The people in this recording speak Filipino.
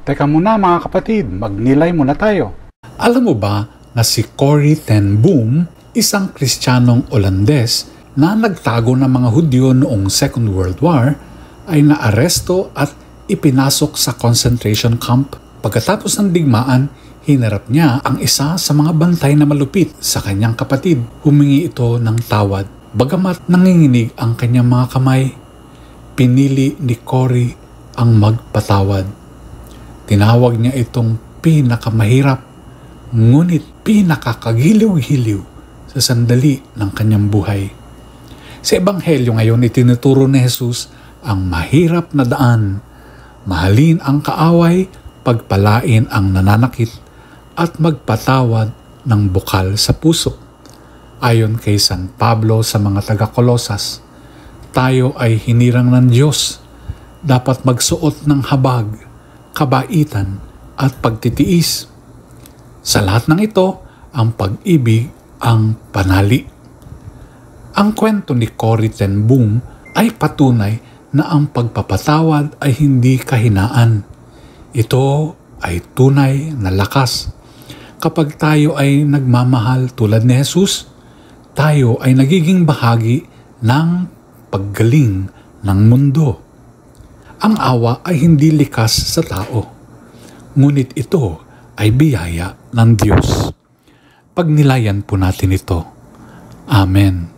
Teka muna mga kapatid, magnilay muna tayo. Alam mo ba na si Corrie ten Boom, isang Kristiyanong Olandes na nagtago ng mga Hudyo noong Second World War, ay naaresto at ipinasok sa concentration camp. Pagkatapos ng digmaan, hinarap niya ang isa sa mga bantay na malupit sa kanyang kapatid. Humingi ito ng tawad. Bagamat nanginginig ang kanyang mga kamay, pinili ni Corrie ang magpatawad. Tinawag niya itong pinakamahirap, ngunit pinakakagiliw-giliw sa sandali ng kanyang buhay. Sa Ebanghelyo ngayon, itinuturo ni Jesus ang mahirap na daan, mahalin ang kaaway, pagpalain ang nananakit, at magpatawad ng bukal sa puso. Ayon kay San Pablo sa mga taga-Kolosas, tayo ay hinirang ng Diyos, dapat magsuot ng habag, kabaitan at pagtitiis. Sa lahat ng ito, ang pag-ibig ang panali. Ang kwento ni Corrie ten Boom ay patunay na ang pagpapatawad ay hindi kahinaan. Ito ay tunay na lakas. Kapag tayo ay nagmamahal tulad ni Jesus, tayo ay nagiging bahagi ng paggaling ng mundo. Ang awa ay hindi likas sa tao, ngunit ito ay biyaya ng Diyos. Pagnilayan po natin ito. Amen.